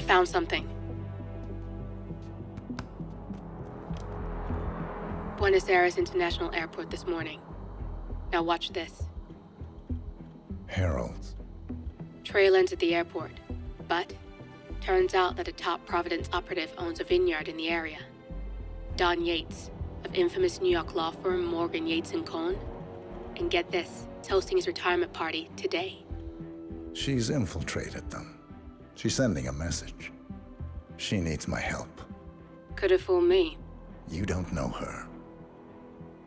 found something. Buenos Aires International Airport this morning. Now watch this. Heralds. Trail ends at the airport, but turns out that a top Providence operative owns a vineyard in the area. Don Yates, of infamous New York law firm Morgan, Yates & Cohn. And get this, it's hosting his retirement party today. She's infiltrated them. She's sending a message. She needs my help. Could have fooled me. You don't know her.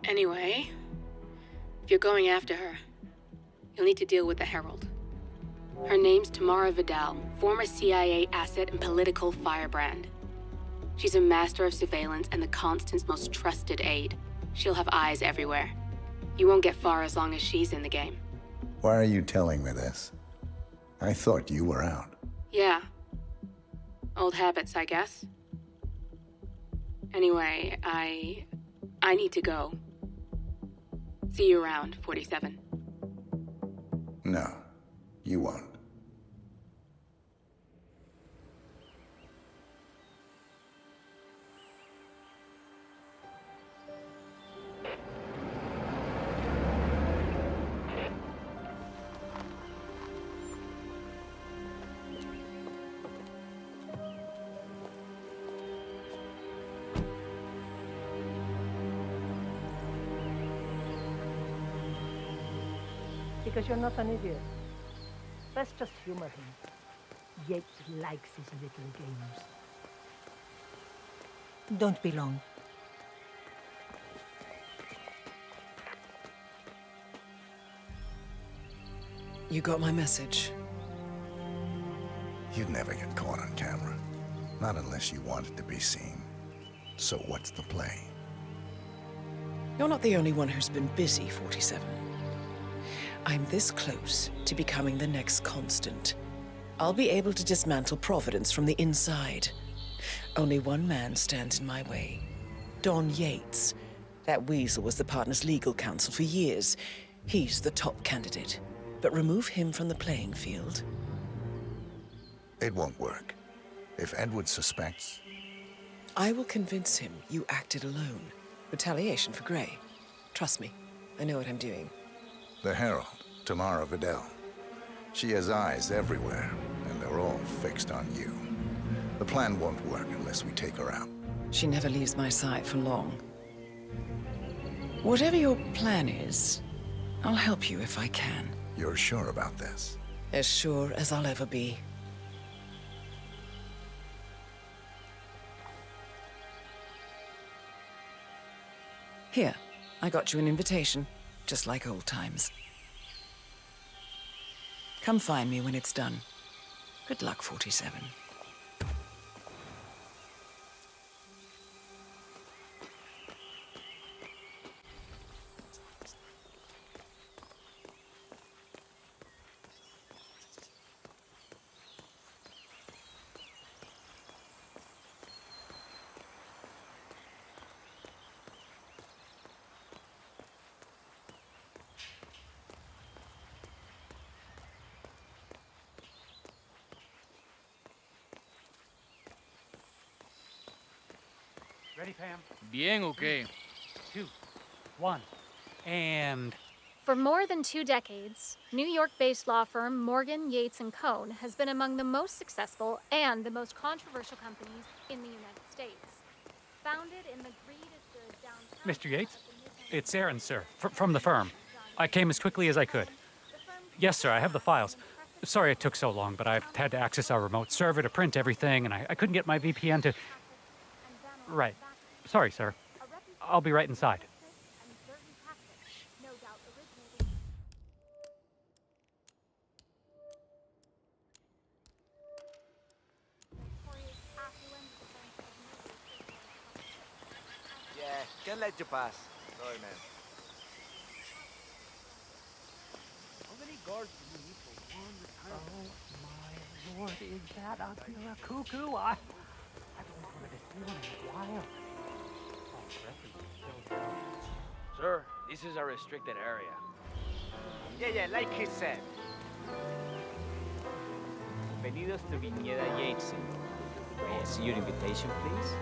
Anyway, if you're going after her, you'll need to deal with the Herald. Her name's Tamara Vidal, former CIA asset and political firebrand. She's a master of surveillance and the Constant's most trusted aide. She'll have eyes everywhere. You won't get far as long as she's in the game. Why are you telling me this? I thought you were out. Yeah. Old habits, I guess. Anyway, I need to go. See you around, 47. No, you won't. Because you're not an idiot. Let's just humor him. Yates likes his little games. Don't be long. You got my message. You'd never get caught on camera. Not unless you wanted to be seen. So what's the play? You're not the only one who's been busy, 47. I'm this close to becoming the next Constant. I'll be able to dismantle Providence from the inside. Only one man stands in my way. Don Yates. That weasel was the partner's legal counsel for years. He's the top candidate. But remove him from the playing field. It won't work. If Edward suspects... I will convince him you acted alone. Retaliation for Grey. Trust me, I know what I'm doing. The Herald, Tamara Vidal. She has eyes everywhere, and they're all fixed on you. The plan won't work unless we take her out. She never leaves my side for long. Whatever your plan is, I'll help you if I can. You're sure about this? As sure as I'll ever be. Here, I got you an invitation, just like old times. Come find me when it's done. Good luck, 47. Ready, Pam? Bien, okay. 2, 1, and... For more than 2 decades, New York-based law firm Morgan, Yates & Cohn has been among the most successful and the most controversial companies in the United States. Founded in the greatest downtown... Mr. Yates? It's Aaron, sir, from the firm. I came as quickly as I could. Yes, sir, I have the files. Sorry it took so long, but I've had to access our remote server to print everything, and I couldn't get my VPN to... Right. Sorry, sir. I'll be right inside. Yeah, can't let you pass. Sorry, man. How many guards do you need for one retirement? Oh, my lord, is that a cuckoo? I don't want to see one in a while. Sir, this is a restricted area. Yeah, like he said. Bienvenidos to Viñeda Yates. May I see your invitation, please?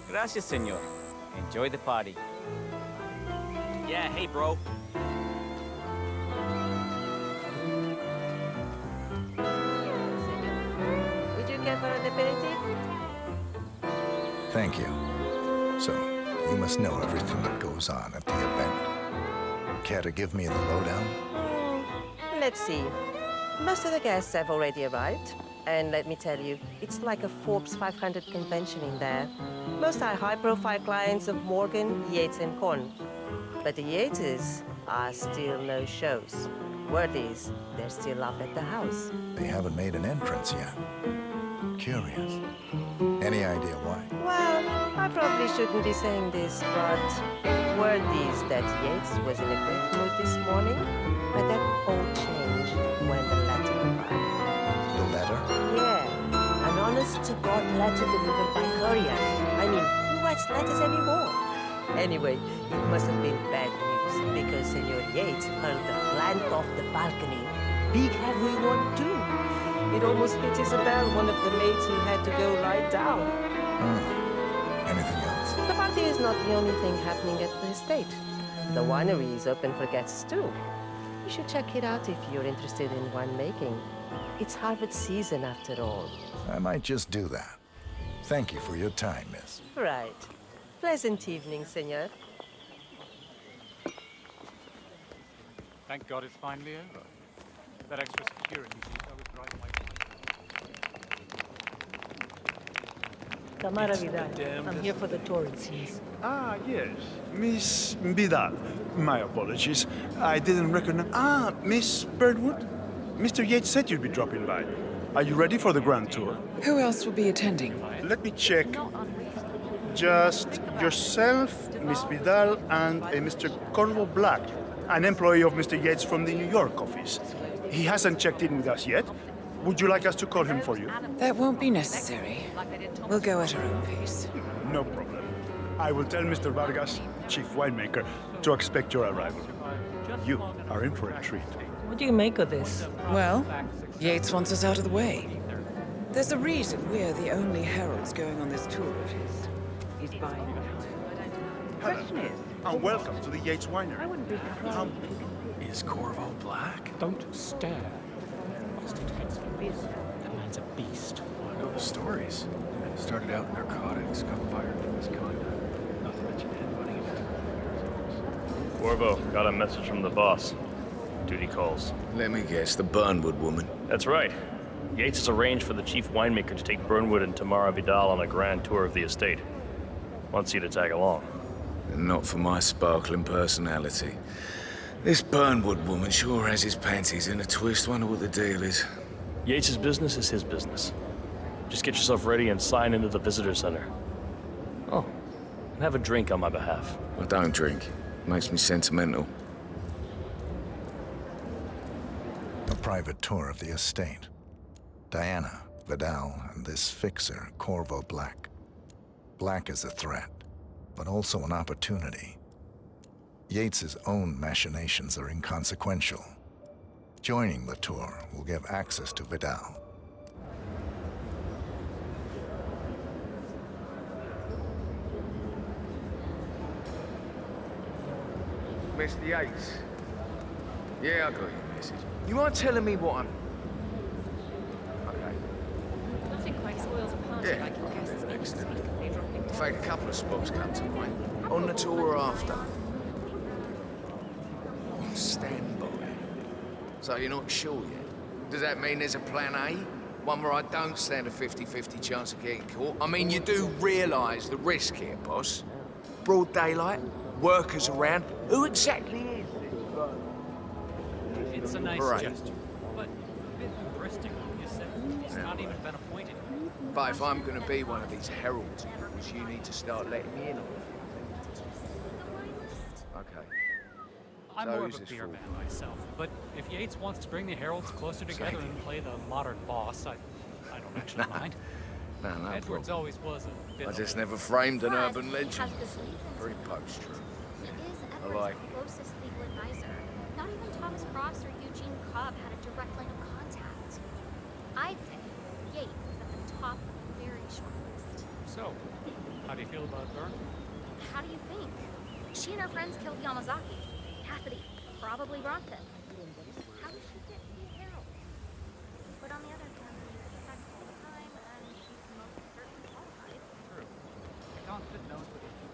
Gracias, señor. Enjoy the party. Yeah, hey, bro. Would you care for an aperitif? Thank you. So, you must know everything that goes on at the event. Care to give me the lowdown? Let's see. Most of the guests have already arrived. And let me tell you, it's like a Forbes 500 convention in there. Most are high-profile clients of Morgan, Yates, and Korn. But the Yateses are still no shows. Word is, they're still up at the house. They haven't made an entrance yet. Curious. Any idea why? Well, I probably shouldn't be saying this, but word is that Yates was in a great mood this morning, but that all changed when the letter arrived. The letter? Yeah, an honest-to-God letter delivered by courier. I mean, who writes letters anymore? Anyway, it must have been bad news, because Senor Yates hurled the plant off the balcony. Big heavy one, too. It almost hit Isabel, one of the maids who had to go lie down. Anything else? The party is not the only thing happening at the estate. The winery is open for guests, too. You should check it out if you're interested in winemaking. It's harvest season, after all. I might just do that. Thank you for your time, miss. Right. Pleasant evening, senor. Thank God it's finally over. That extra security piece I was driving my... Tamara Vidal. I'm here for the tour, it seems. Ah, yes. Miss Vidal. My apologies. I didn't recognize... Ah, Miss Birdwood? Mr. Yates said you'd be dropping by. Are you ready for the grand tour? Who else will be attending? Let me check. Just yourself, Miss Vidal, and Mr. Corvo Black, an employee of Mr. Yates from the New York office. He hasn't checked in with us yet. Would you like us to call him for you? That won't be necessary. We'll go at our own pace. No problem. I will tell Mr. Vargas, chief winemaker, to expect your arrival. You are in for a treat. What do you make of this? Well, Yates wants us out of the way. There's a reason we're the only heralds going on this tour of his. He's buying. Hello, and welcome to the Yates Winery. Is Corvo Black? Don't stare. That man's a beast. I know the stories. Started out in narcotics, got fired for misconduct. Not to mention headbutting and Corvo, got a message from the boss. Duty calls. Let me guess, the Burnwood woman. That's right. Yates has arranged for the chief winemaker to take Burnwood and Tamara Vidal on a grand tour of the estate. Wants you to tag along. And not for my sparkling personality. This Burnwood woman sure has his panties in a twist. Wonder what the deal is. Yates' business is his business. Just get yourself ready and sign into the visitor center. Oh, and have a drink on my behalf. I don't drink. Makes me sentimental. A private tour of the estate. Diana, Vidal, and this fixer, Corvo Black. Black is a threat, but also an opportunity. Yates's own machinations are inconsequential. Joining the tour will give access to Vidal. Mr. Yates? Yeah, I got your message. You mind telling me what I'm... Okay. Nothing quite spoils a party Yeah. like your guests being Excellent. sneakily dropping In fact, a couple of spots come to mind. On the tour after. Stand by. So you're not sure yet? Does that mean there's a plan A? One where I don't stand a 50-50 chance of getting caught? I mean, you do realise the risk here, boss. Broad daylight, workers around. Who exactly is this? It's a nice Right. gesture, but a bit hubristic, you said. He's not even been appointed. But if I'm going to be one of these heralds, you need to start letting me in on it. Okay. I'm So more who's of a this beer for? man myself, but if Yates wants to bring the heralds closer together and play the modern boss, I don't actually mind. No, Edwards problem. always was a bit I of just a- never framed an Plus, urban he legend. has this lead Very in post-truth. He is I Edward's like closest legal advisor. Not even Thomas Cross or Eugene Cobb had a direct line of contact. I'd say you feel about Vern? How do you think? She and her friends killed Yamazaki. Cassidy probably brought them. How did she get to be a herald? But on the other hand, he's sex all the time, and he's most certainly qualified. True. A constant knows what he's doing.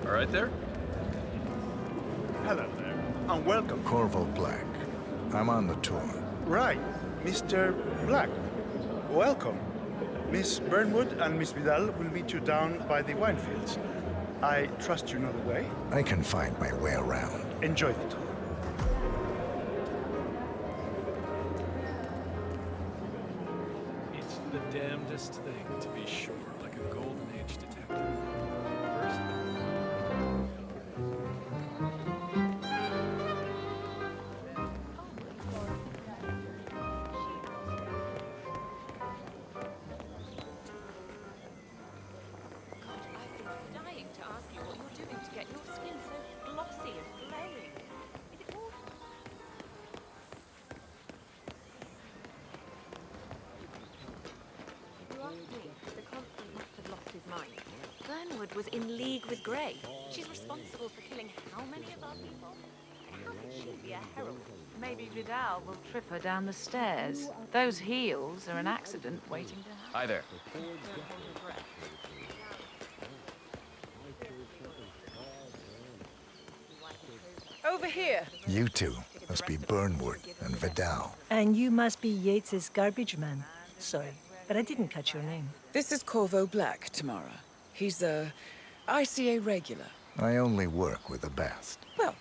All right there? Hello there, and welcome. Corvo Black. I'm on the tour. Right, Mr. Black. Welcome. Miss Burnwood and Miss Vidal will meet you down by the wine fields. I trust you know the way. I can find my way around. Enjoy the tour. It's the damnedest thing, to be sure, like a golden age detective. First, I've been dying to ask you what you're doing to get your skin so glossy and glowing. Is it all... You asked me, the constant must have lost his mind. Burnwood was in league with Grey. She's responsible for killing how many of our people? How could she be a herald? Maybe Vidal will trip her down the stairs. Those heels are an accident waiting to happen. Hi there. Don't hold your breath. Over here. You two must be Burnwood and Vidal. And you must be Yates's garbage man. Sorry, but I didn't catch your name. This is Corvo Black, Tamara. He's a ICA regular. I only work with the best. Well,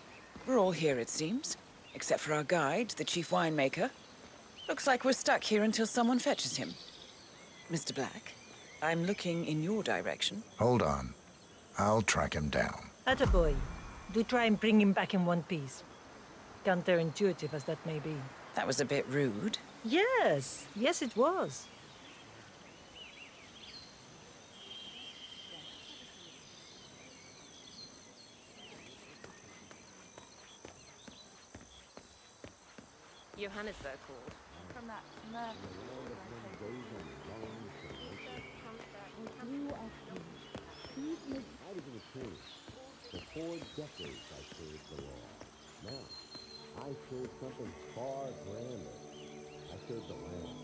we're all here, it seems. Except for our guide, the chief winemaker. Looks like we're stuck here until someone fetches him. Mr. Black, I'm looking in your direction. Hold on. I'll track him down. Attaboy. Do try and bring him back in one piece. Counterintuitive as that may be. That was a bit rude. Yes, yes it was. Johannesburg called. From that nerve. For 4 decades I served the law. Now, I serve something far grander. I serve the land.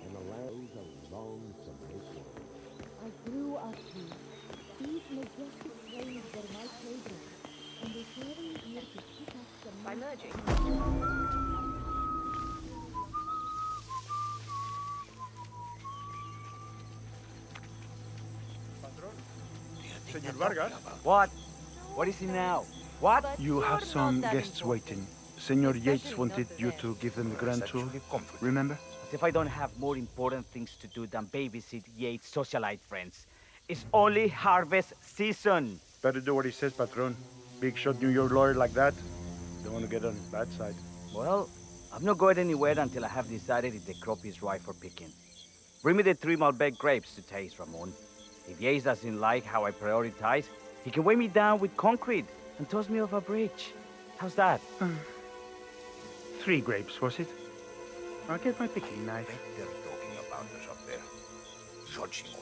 And the land alone to make one. I grew up here. These majestic waves were my playground. And they carry me here to pick up the... By merging. Senor Vargas? What? What is it now? What? You have some guests waiting. Senor Yates wanted you to give them the grand tour. Remember? As if I don't have more important things to do than babysit Yates' socialite friends. It's only harvest season. Better do what he says, Patron. Big shot New York lawyer like that. Don't want to get on his bad side. Well, I'm not going anywhere until I have decided if the crop is ripe for picking. Bring me the 3 Malbec grapes to taste, Ramon. If Yates doesn't like how I prioritize, he can weigh me down with concrete and toss me off a bridge. How's that? 3 grapes, was it? I'll get my picking knife. They're talking about us up there. Judging us.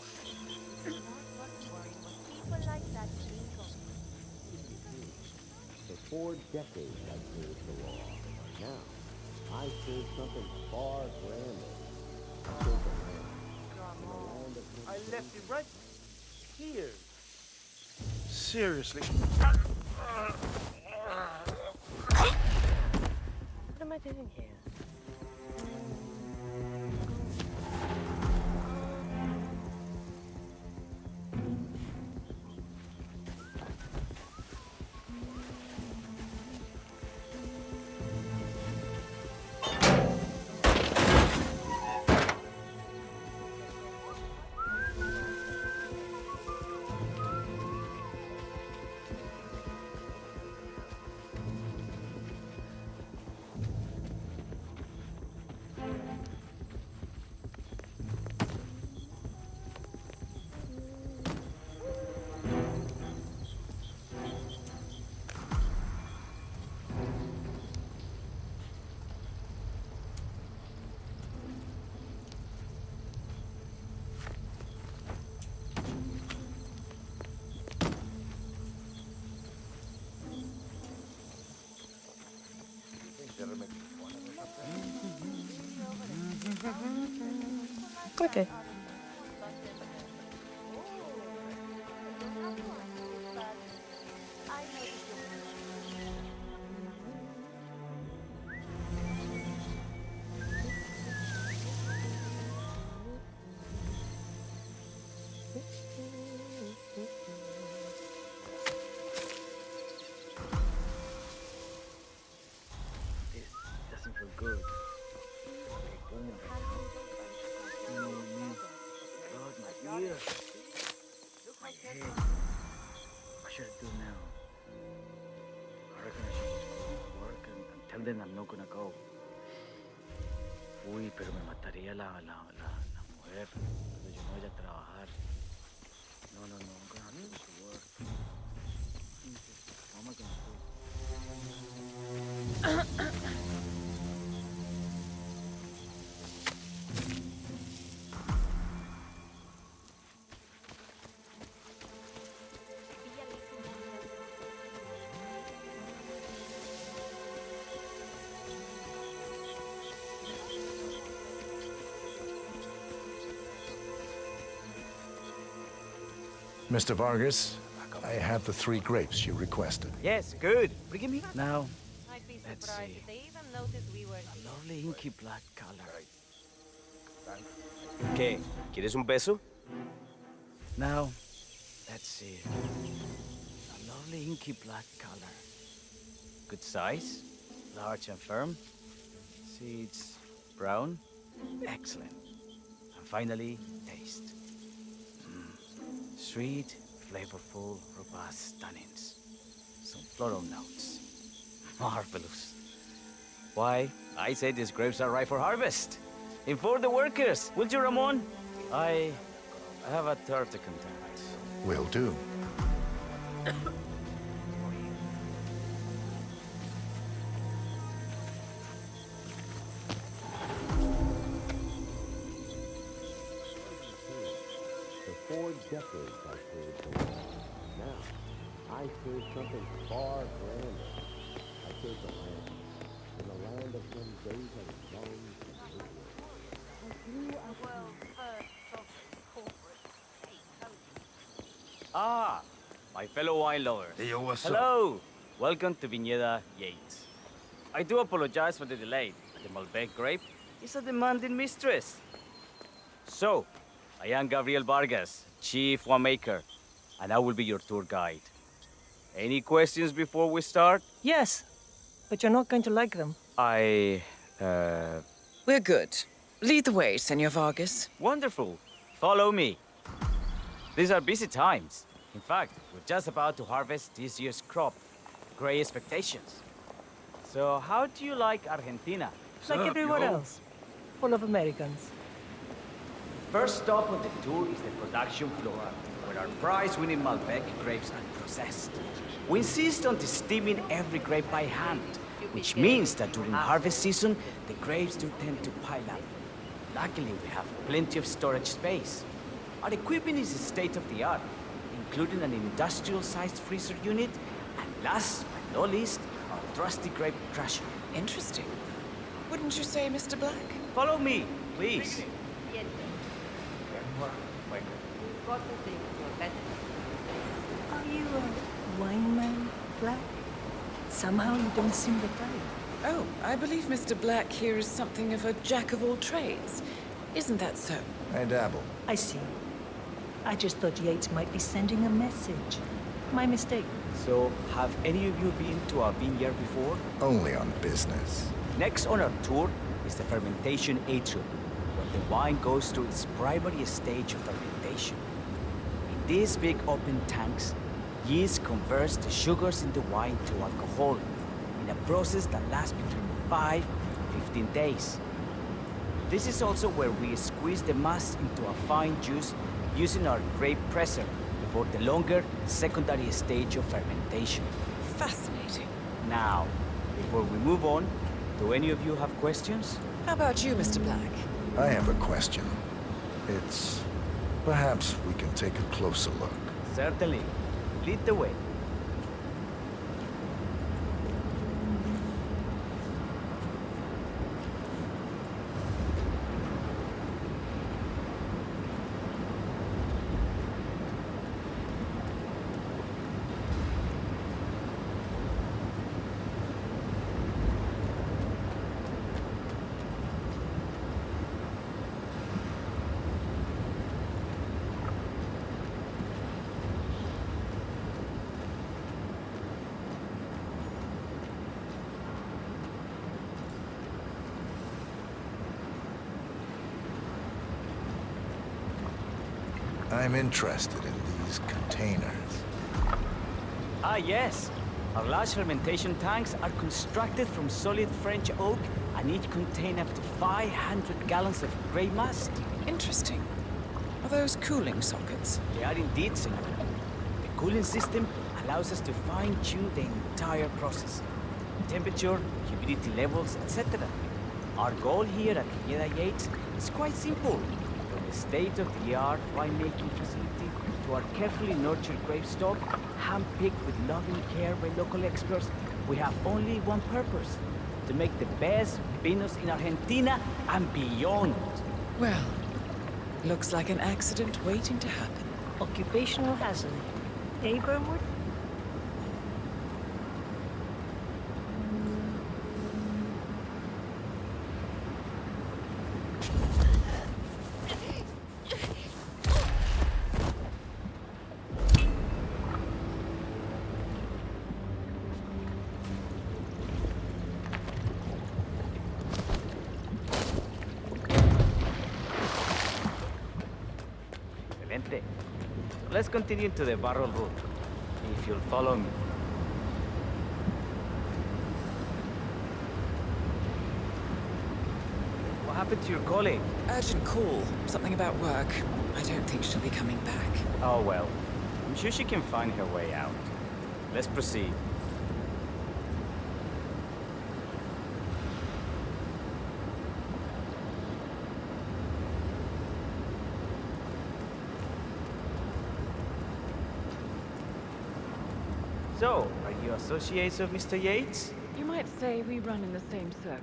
For 4 decades I served the law. Now, I serve something far grander. I serve the land. I left him right here? Seriously. What am I doing here? Okay. This doesn't feel good. No, man. God, my ear. My head. What should I do now? I reckon I should just go to work and tell them I'm not gonna go. Uy, pero me mataría la mujer cuando yo no vaya a trabajar. No, I'm gonna have to go to work. What am I gonna do? Mr. Vargas, I have the 3 grapes you requested. Yes, good. Bring me now. I'd be Let's surprised see. if they even noticed we were A lovely inky black color. ¿Qué? ¿Quieres un beso? Now, let's see. A lovely inky black color. Good size, large and firm. Seeds brown. Excellent. And finally, taste. Sweet, flavorful, robust tannins. Some floral notes. Marvelous. Why, I say these grapes are ripe for harvest. Inform the workers, will you, Ramon? I have a third to contact. Will do. For 4 decades I served the land. Now, I serve something far grander. I serve the land. In the land of some days are long Ah, my fellow wine lovers. Hey, yo, what's Hello. Welcome to Viñeda Yates. I do apologize for the delay. The Malbec grape is a demanding mistress. So, I am Gabriel Vargas, Chief Winemaker, and I will be your tour guide. Any questions before we start? Yes, but you're not going to like them. We're good. Lead the way, Senor Vargas. Wonderful. Follow me. These are busy times. In fact, we're just about to harvest this year's crop. Great expectations. So, how do you like Argentina? Like everywhere else. Full of Americans. First stop on the tour is the production floor, where our prize-winning Malbec grapes are processed. We insist on steaming every grape by hand, which means that during harvest season, the grapes do tend to pile up. Luckily, we have plenty of storage space. Our equipment is state-of-the-art, including an industrial-sized freezer unit, and last but not least, our trusty grape crusher. Interesting. Wouldn't you say, Mr. Black? Follow me, please. Are you a wine man, Black? Somehow you don't seem to play. Oh, I believe Mr. Black here is something of a jack of all trades. Isn't that so? I dabble. I see. I just thought Yates might be sending a message. My mistake. So, have any of you been to a vineyard before? Only on business. Next on our tour is the fermentation atrium, where the wine goes through its primary stage of fermentation. In these big open tanks, yeast converts the sugars in the wine to alcohol, in a process that lasts between 5 and 15 days. This is also where we squeeze the mass into a fine juice using our grape presser before the longer secondary stage of fermentation. Fascinating. Now, before we move on, do any of you have questions? How about you, Mr. Black? I have a question. It's... perhaps we can take a closer look. Certainly. Lead the way. I'm interested in these containers. Ah, yes. Our large fermentation tanks are constructed from solid French oak and each contain up to 500 gallons of grey must. Interesting. Are those cooling sockets? They are indeed, senor. The cooling system allows us to fine-tune the entire process. Temperature, humidity levels, etc. Our goal here at Viñedo Yates is quite simple. From a state-of-the-art winemaking facility to our carefully nurtured grape stock, hand-picked with loving care by local experts, we have only one purpose: to make the best vinos in Argentina and beyond. Well, looks like an accident waiting to happen. Occupational hazard. Eh, Burnwood? Excelente. Let's continue to the barrel room, if you'll follow me. What happened to your colleague? Urgent call. Something about work. I don't think she'll be coming back. Oh well, I'm sure she can find her way out. Let's proceed. So, are you associates of Mr. Yates? You might say we run in the same circles.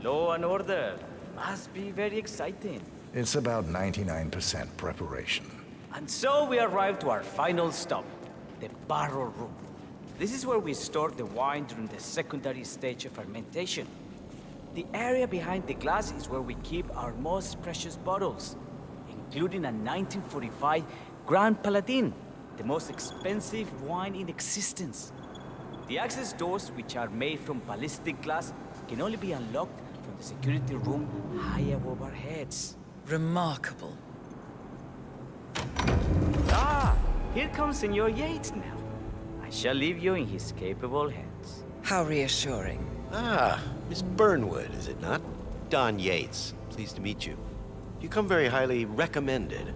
Law and order. Must be very exciting. It's about 99% preparation. And so we arrive to our final stop, the barrel room. This is where we store the wine during the secondary stage of fermentation. The area behind the glass is where we keep our most precious bottles, including a 1945 Grand Paladin, the most expensive wine in existence. The access doors, which are made from ballistic glass, can only be unlocked from the security room high above our heads. Remarkable. Ah, here comes Senor Yates now. I shall leave you in his capable hands. How reassuring. Ah, Miss Burnwood, is it not? Don Yates, pleased to meet you. You come very highly recommended.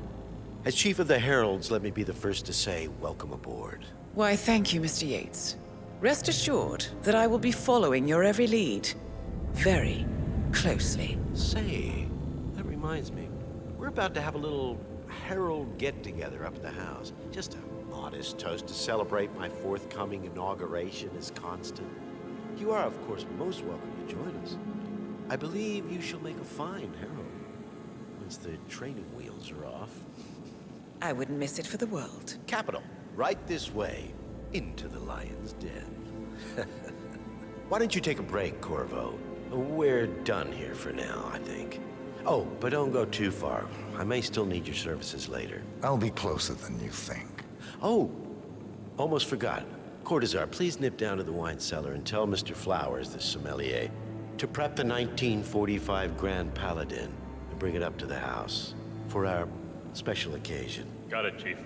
As Chief of the Heralds, let me be the first to say, welcome aboard. Why, thank you, Mr. Yates. Rest assured that I will be following your every lead. Very closely. Say, that reminds me. We're about to have a little Herald get-together up at the house. Just a modest toast to celebrate my forthcoming inauguration as Constant. You are, of course, most welcome to join us. I believe you shall make a fine Herald, once the training wheels are off. I wouldn't miss it for the world. Capital. Right this way. Into the lion's den. Why don't you take a break, Corvo? We're done here for now, I think. Oh, but don't go too far. I may still need your services later. I'll be closer than you think. Oh, almost forgot. Cortazar, please nip down to the wine cellar and tell Mr. Flowers, the sommelier, to prep the 1945 Grand Paladin and bring it up to the house for our special occasion. Got it, Chief.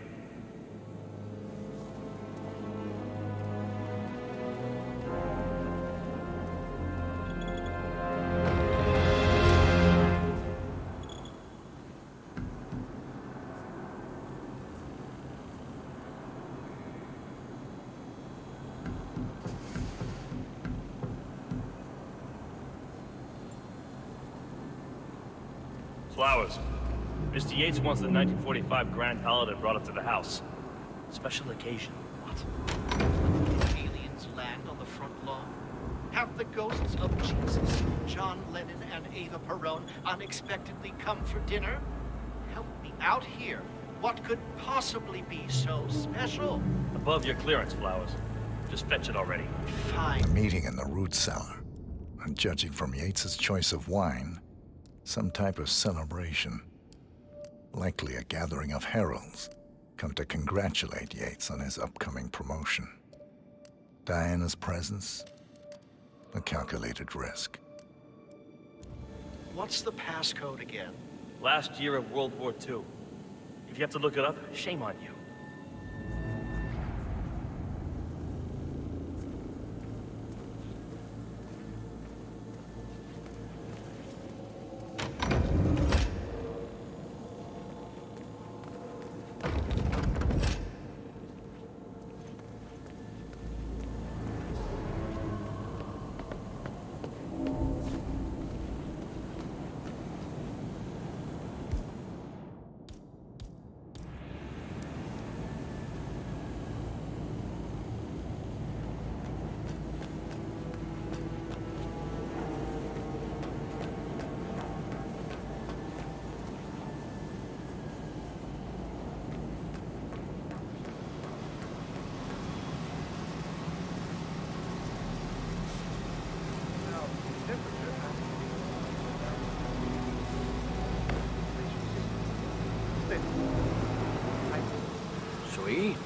Flowers. Mr. Yates wants the 1945 Grand Paladin brought up to the house. Special occasion. What? Aliens land on the front lawn? Have the ghosts of Jesus, John Lennon, and Eva Perón unexpectedly come for dinner? Help me out here. What could possibly be so special? Above your clearance, Flowers. Just fetch it already. Fine. A meeting in the root cellar. And judging from Yates's choice of wine, some type of celebration. Likely a gathering of heralds come to congratulate Yates on his upcoming promotion. Diana's presence, a calculated risk. What's the passcode again? Last year of World War II. If you have to look it up, shame on you. Sweet.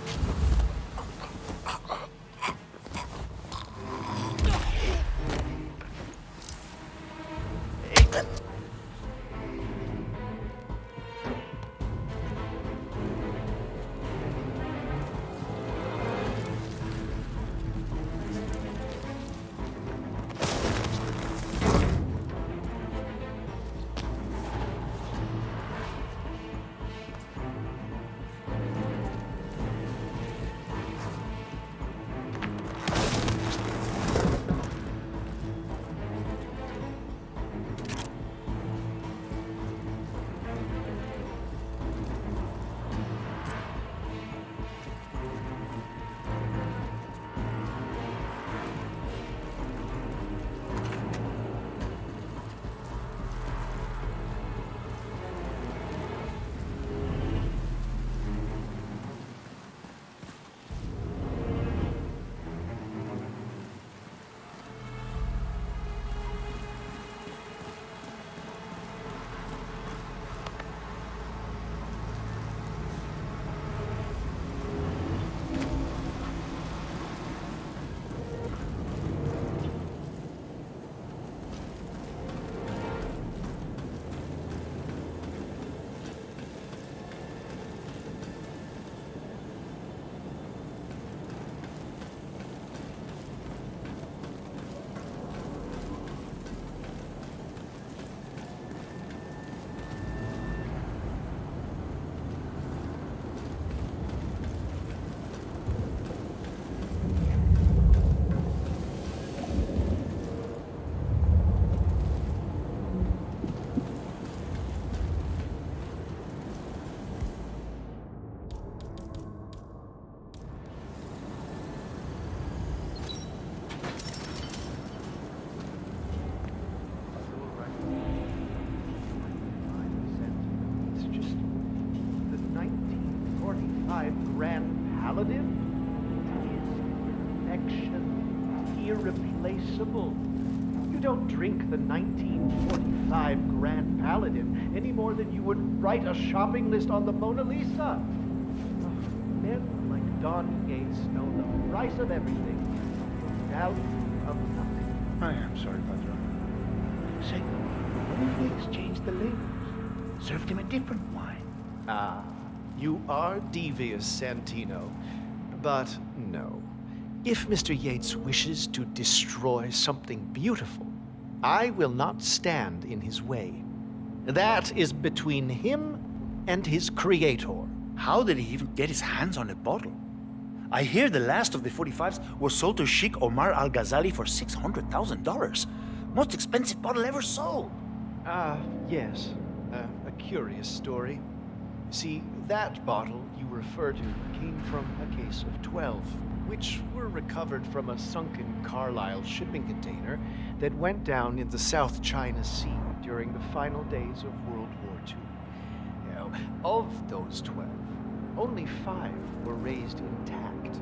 irreplaceable. You don't drink the 1945 Grand Paladin any more than you would write a shopping list on the Mona Lisa. Men like Don Yates know the price of everything, the value of nothing. I am sorry, Patron. Say, what if Yates changed the labels? Served him a different wine? Ah, you are devious, Santino. But no. If Mr. Yates wishes to destroy something beautiful, I will not stand in his way. That is between him and his creator. How did he even get his hands on a bottle? I hear the last of the 45s was sold to Sheikh Omar Al-Ghazali for $600,000. Most expensive bottle ever sold. Yes. A curious story. See, that bottle you refer to came from a case of 12, which were recovered from a sunken Carlisle shipping container that went down in the South China Sea during the final days of World War II. Now, of those 12, only 5 were raised intact.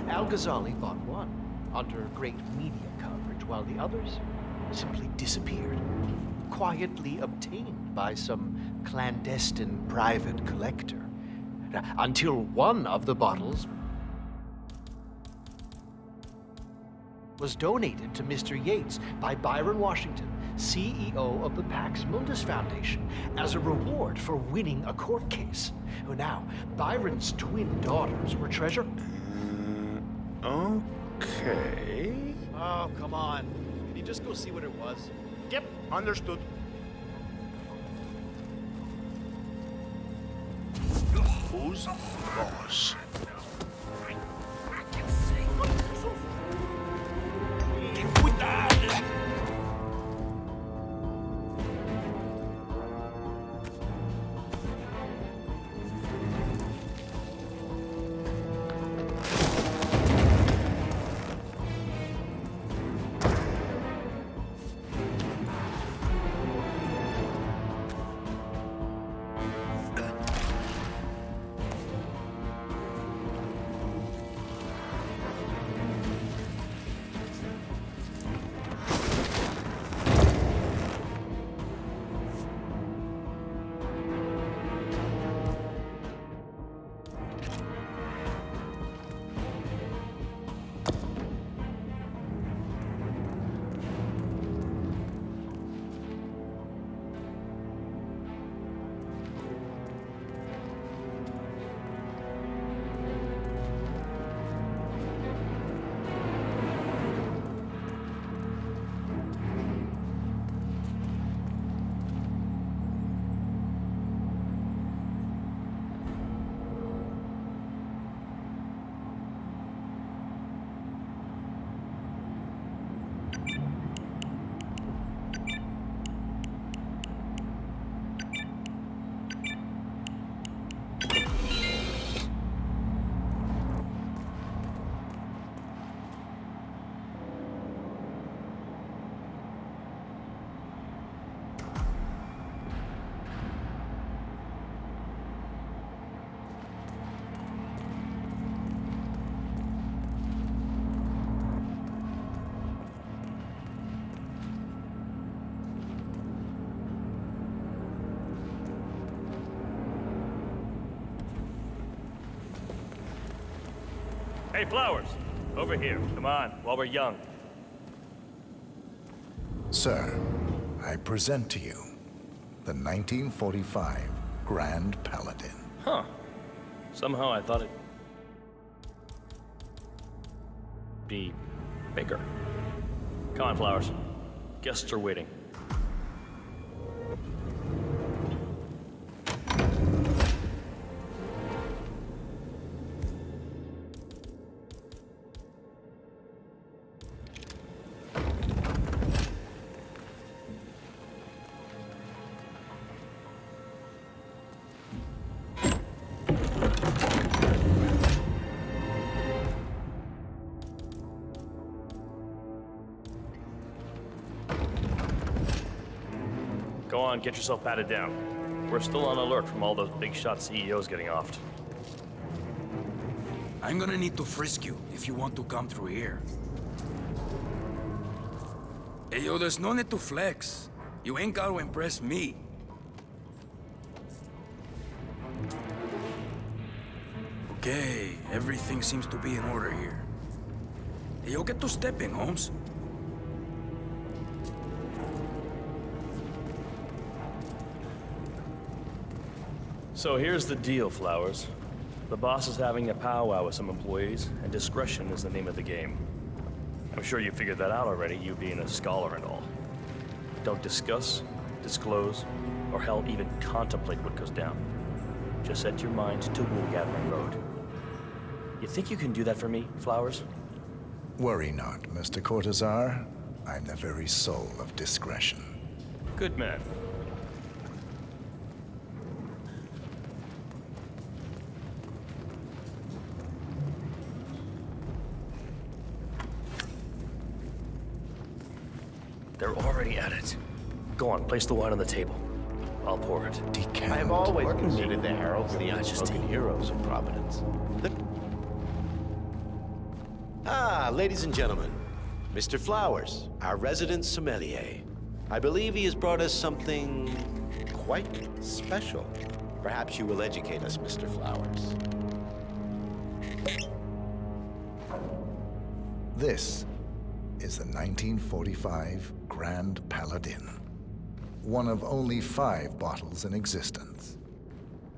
Al-Ghazali bought one under great media coverage, while the others simply disappeared, quietly obtained by some clandestine private collector, until one of the bottles was donated to Mr. Yates by Byron Washington, CEO of the Pax Mundus Foundation, as a reward for winning a court case. Now, Byron's twin daughters were treasure... Okay... Oh, come on. Can you just go see what it was? Yep, understood. Who's boss? Hey, Flowers! Over here. Come on, while we're young. Sir, I present to you the 1945 Grand Paladin. Huh. Somehow I thought it'd be bigger. Come on, Flowers. Guests are waiting. Go on, get yourself patted down. We're still on alert from all those big shot CEOs getting offed. I'm gonna need to frisk you if you want to come through here. Hey, yo, there's no need to flex. You ain't gotta impress me. Okay, everything seems to be in order here. Hey, yo, get to stepping, Holmes. So here's the deal, Flowers. The boss is having a powwow with some employees, and discretion is the name of the game. I'm sure you figured that out already, you being a scholar and all. Don't discuss, disclose, or hell even contemplate what goes down. Just set your mind to wool-gathering road. You think you can do that for me, Flowers? Worry not, Mr. Cortazar. I'm the very soul of discretion. Good man. They're already at it. Go on, place the wine on the table. I'll pour it. Decant. I've always considered the heralds the unspoken heroes of Providence. Ladies and gentlemen, Mr. Flowers, our resident sommelier. I believe he has brought us something quite special. Perhaps you will educate us, Mr. Flowers. This is the 1945 Grand Paladin. One of only 5 bottles in existence.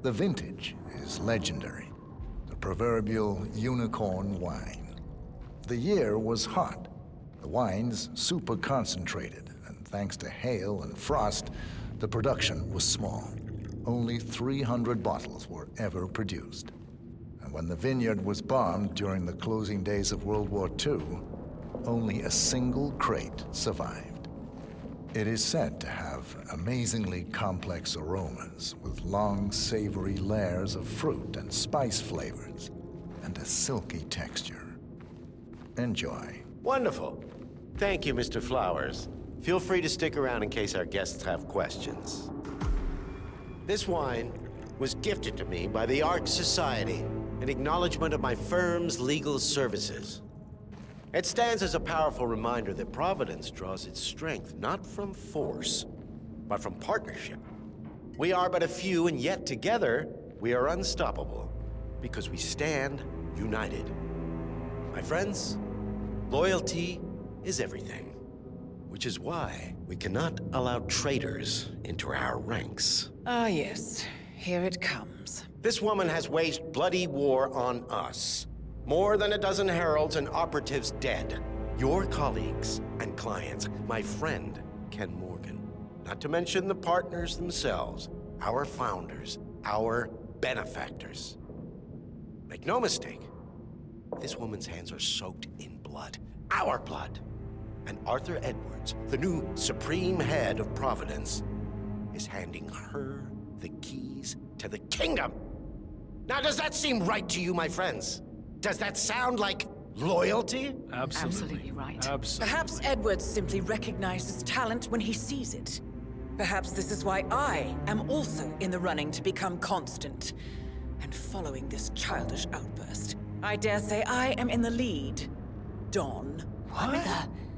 The vintage is legendary, the proverbial unicorn wine. The year was hot, the wine's super concentrated, and thanks to hail and frost, the production was small. Only 300 bottles were ever produced. And when the vineyard was bombed during the closing days of World War II, only a single crate survived. It is said to have amazingly complex aromas with long, savory layers of fruit and spice flavors, and a silky texture. Enjoy. Wonderful. Thank you, Mr. Flowers. Feel free to stick around in case our guests have questions. This wine was gifted to me by the Arch Society in acknowledgement of my firm's legal services. It stands as a powerful reminder that Providence draws its strength not from force, but from partnership. We are but a few, and yet together we are unstoppable because we stand united. My friends, loyalty is everything, which is why we cannot allow traitors into our ranks. Ah, yes. Here it comes. This woman has waged bloody war on us. More than a dozen heralds and operatives dead. Your colleagues and clients, my friend, Ken Morgan. Not to mention the partners themselves, our founders, our benefactors. Make no mistake, this woman's hands are soaked in blood. Our blood. And Arthur Edwards, the new supreme head of Providence, is handing her the keys to the kingdom. Now, does that seem right to you, my friends? Does that sound like loyalty? Absolutely right. Absolutely. Perhaps Edwards simply recognizes talent when he sees it. Perhaps this is why I am also in the running to become constant. And following this childish outburst, I dare say I am in the lead. Don.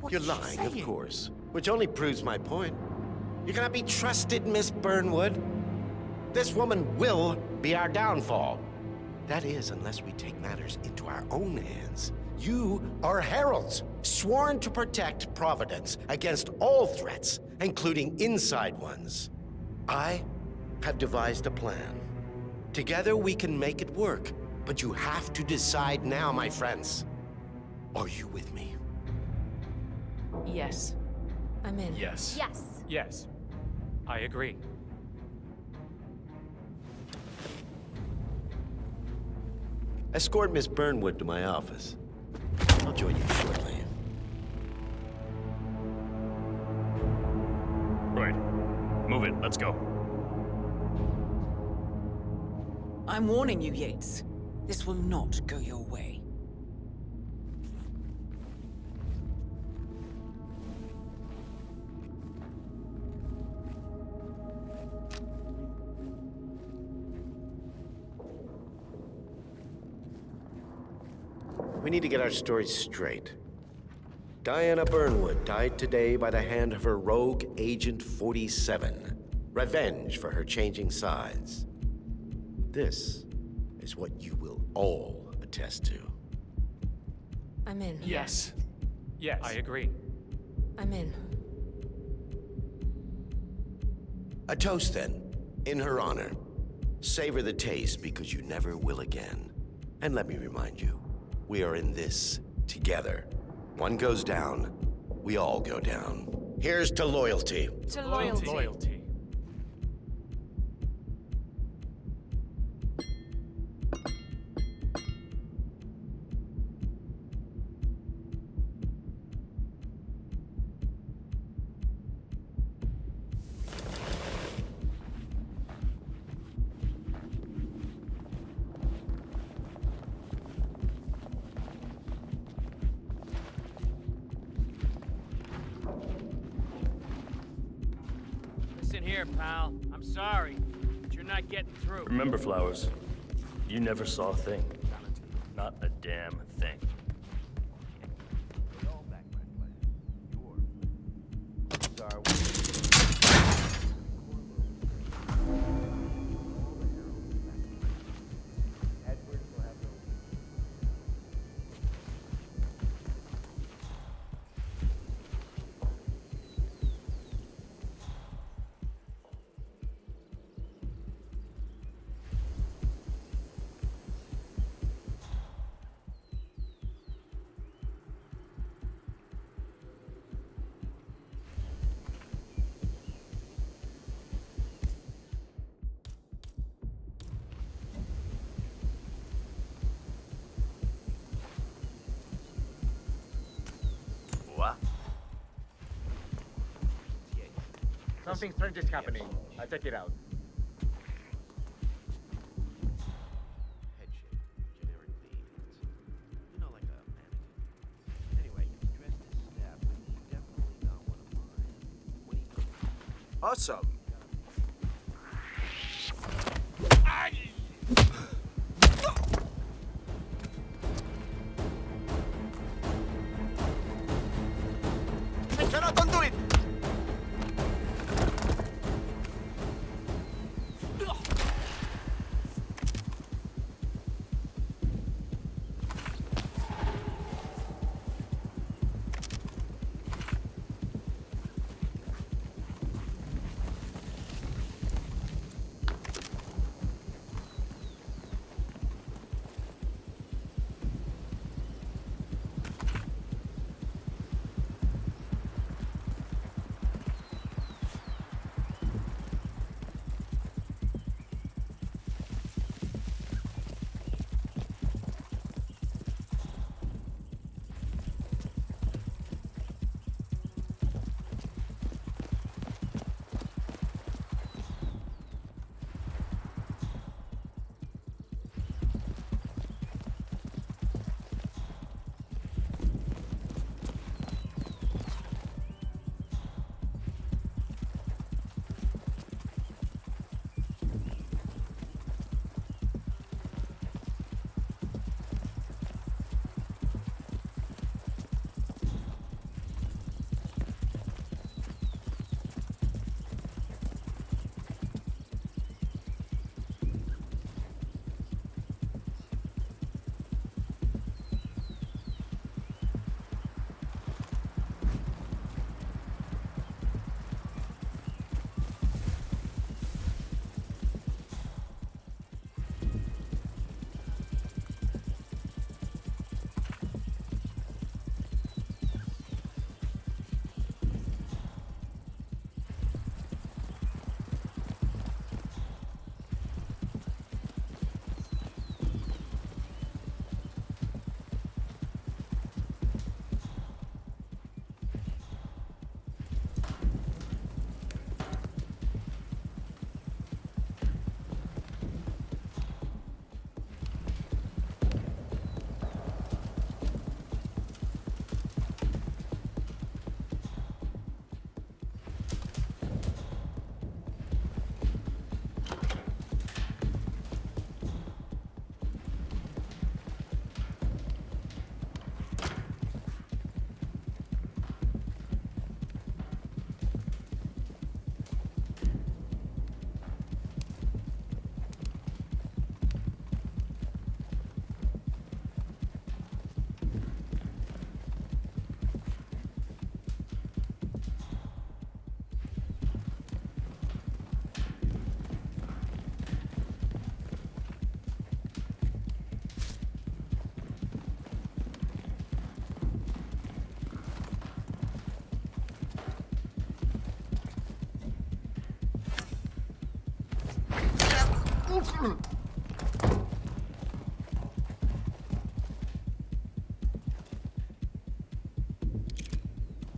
You're lying, of course. Which only proves my point. You cannot be trusted, Miss Burnwood. This woman will be our downfall. That is, unless we take matters into our own hands. You are heralds, sworn to protect Providence against all threats, including inside ones. I have devised a plan. Together we can make it work, but you have to decide now, my friends. Are you with me? Yes. I'm in. Yes. Yes. Yes. I agree. Escort Miss Burnwood to my office. I'll join you shortly. Right. Move it. Let's go. I'm warning you, Yates. This will not go your way. We need to get our stories straight. Diana Burnwood died today by the hand of her rogue Agent 47. Revenge for her changing sides. This is what you will all attest to. I'm in. Yes. Yes. I agree. I'm in. A toast, then, in her honor. Savor the taste because you never will again. And let me remind you, we are in this together. One goes down, we all go down. Here's to loyalty. To loyalty. Loyalty. Listen here, pal. I'm sorry, but you're not getting through. Remember, Flowers, you never saw a thing. Not a damn thing. What? Something strange is happening. I'll check it out. Head shape, generic beans. You know, like a mannequin. Anyway, he's dressed as staff, but he's definitely not one of mine. When he Awesome. I cannot undo it!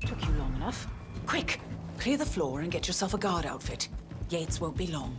Took you long enough. Quick! Clear the floor and get yourself a guard outfit. Yates won't be long.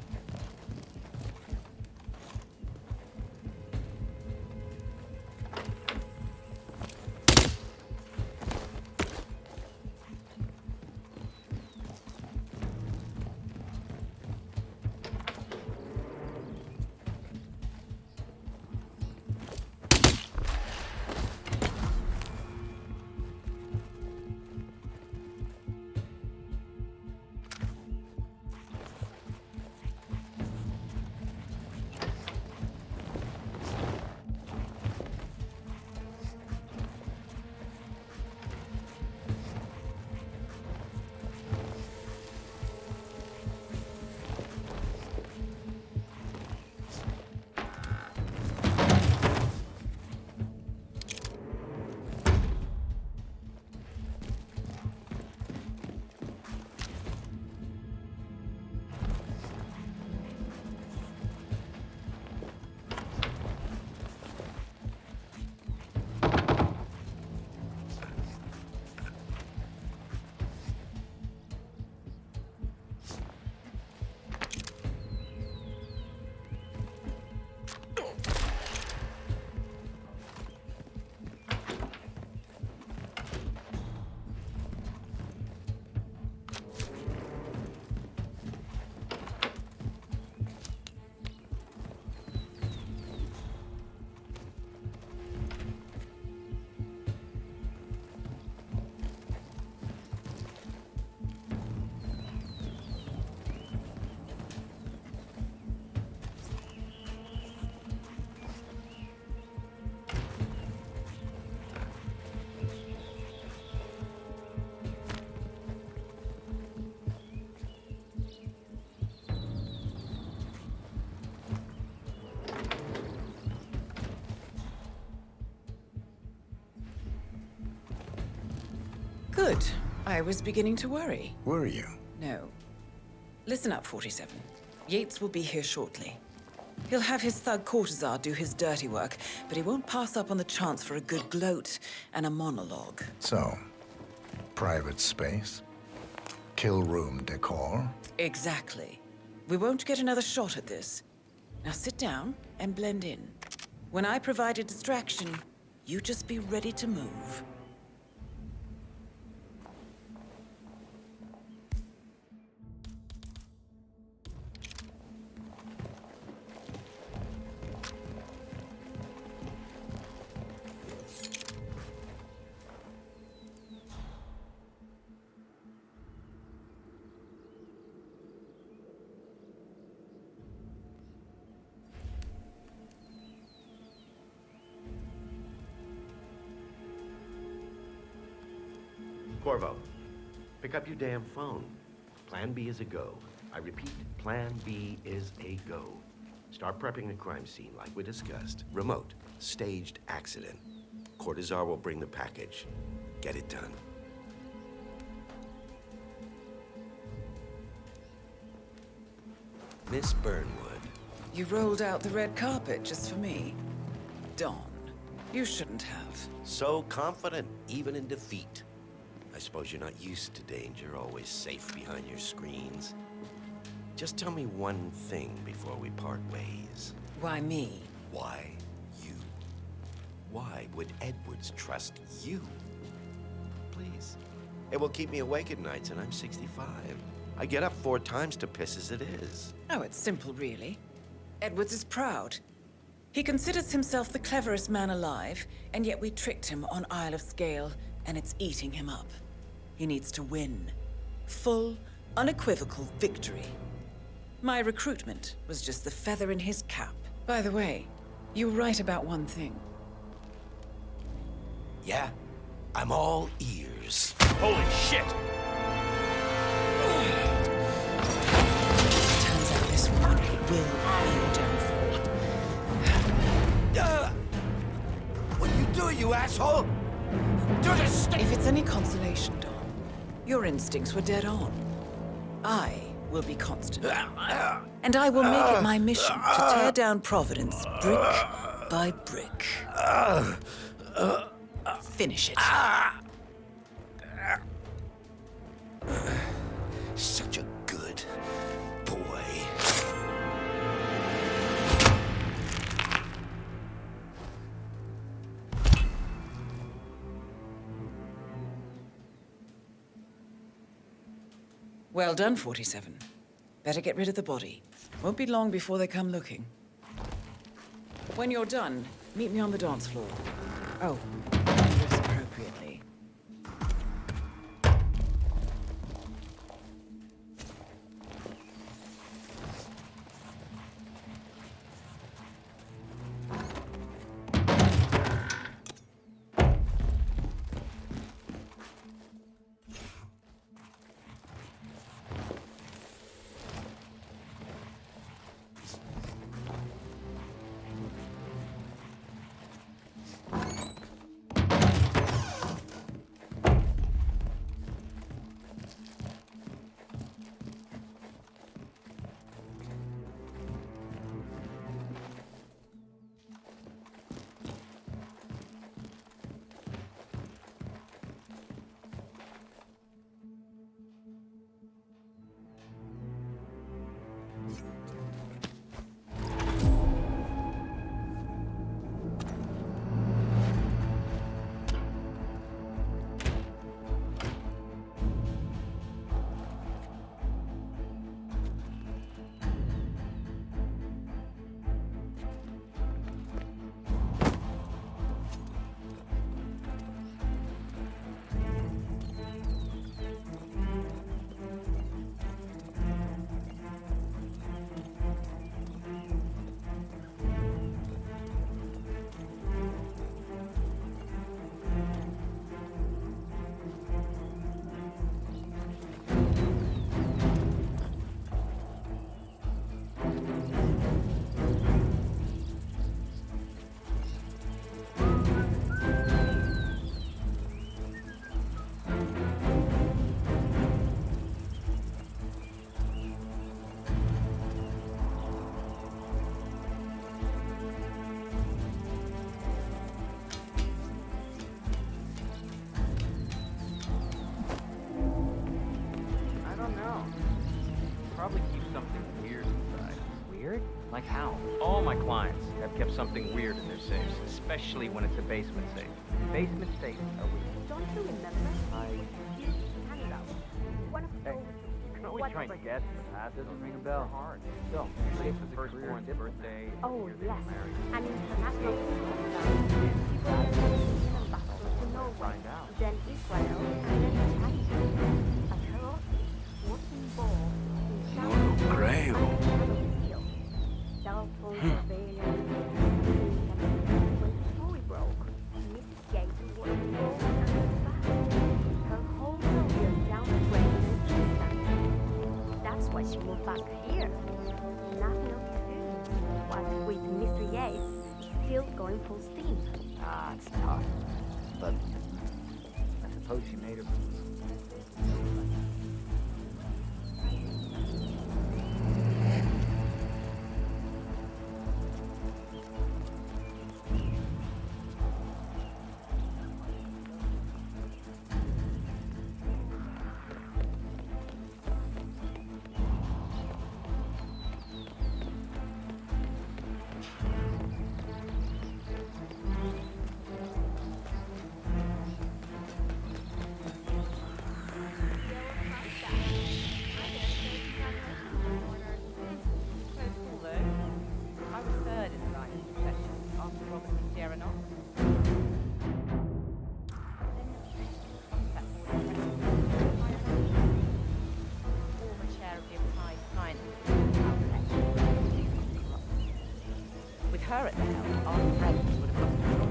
Good. I was beginning to worry. Were you? No. Listen up, 47. Yates will be here shortly. He'll have his thug courtesan do his dirty work, but he won't pass up on the chance for a good gloat and a monologue. So, private space? Kill room decor? Exactly. We won't get another shot at this. Now sit down and blend in. When I provide a distraction, you just be ready to move. Corvo, pick up your damn phone. Plan B is a go. I repeat, Plan B is a go. Start prepping the crime scene like we discussed. Remote, staged accident. Cortazar will bring the package. Get it done. Miss Burnwood. You rolled out the red carpet just for me. Dawn, you shouldn't have. So confident, even in defeat. I suppose you're not used to danger, always safe behind your screens. Just tell me one thing before we part ways. Why me? Why you? Why would Edwards trust you? Please. It will keep me awake at nights, and I'm 65. I get up 4 times to piss as it is. Oh, it's simple, really. Edwards is proud. He considers himself the cleverest man alive, and yet we tricked him on Isle of Scale, and it's eating him up. He needs to win. Full, unequivocal victory. My recruitment was just the feather in his cap. By the way, you were right about one thing. Yeah? I'm all ears. Holy shit! Turns out this one will be your downfall. What are you doing, you asshole? Do this! If it's any consolation, Don, your instincts were dead on. I will be constant. And I will make it my mission to tear down Providence brick by brick. Finish it. Such a good boy. Well done, 47. Better get rid of the body. Won't be long before they come looking. When you're done, meet me on the dance floor. Oh, dress appropriately. Probably keep something weird inside. Weird? Like how? All my clients have kept something weird in their safes, especially when it's a basement safe. Basement safes are weird. Don't you remember? You handed out one of those. You can always try and guess in the past. Doesn't ring a bell. Hard. So, safe was the firstborn's birthday. Oh, year they yes. were married. An international to Norway, then Israel, and then China. A terror wasn't born. No lo creo. Cell phone surveillance. When the story broke, Mrs. Yates was involved and fast. Her whole career down the drain in an instant. That's why she moved back here. Nothing else to do. What with Mr. Yates still going full steam. Ah, it's tough. But I suppose she made her. Her at the helm, our friends would have lost control.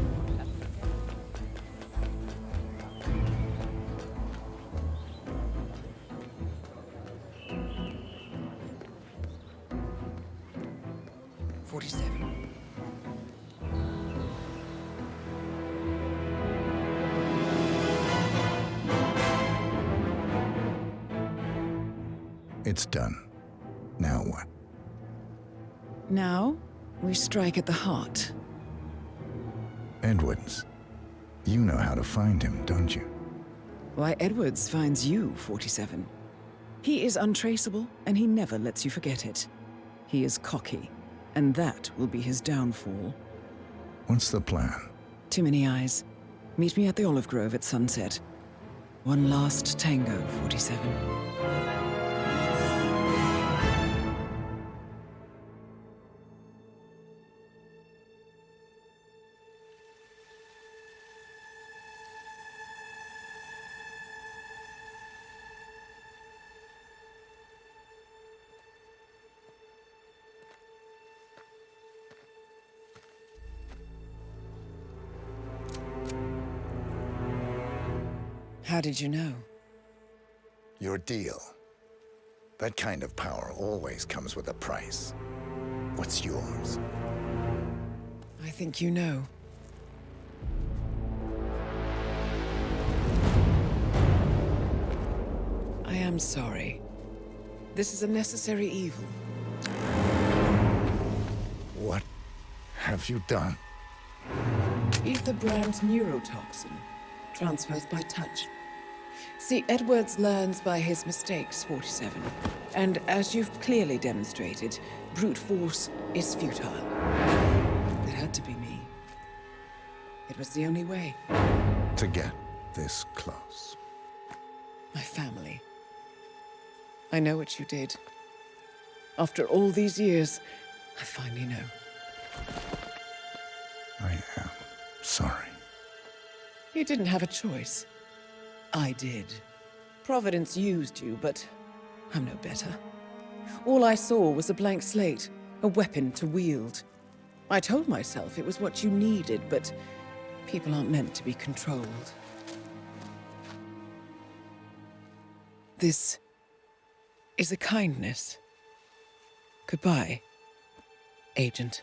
It's done. Now, we strike at the heart. Edwards. You know how to find him, don't you? Why, Edwards finds you, 47. He is untraceable, and he never lets you forget it. He is cocky, and that will be his downfall. What's the plan? Too many eyes. Meet me at the olive grove at sunset. One last tango, 47. How did you know? Your deal. That kind of power always comes with a price. What's yours? I think you know. I am sorry. This is a necessary evil. What have you done? Ether brand neurotoxin. Transfers by touch. See, Edwards learns by his mistakes, 47. And as you've clearly demonstrated, brute force is futile. It had to be me. It was the only way. To get this close. My family. I know what you did. After all these years, I finally know. I am sorry. You didn't have a choice. I did. Providence used you, but I'm no better. All I saw was a blank slate, a weapon to wield. I told myself it was what you needed, but people aren't meant to be controlled. This is a kindness. Goodbye, Agent.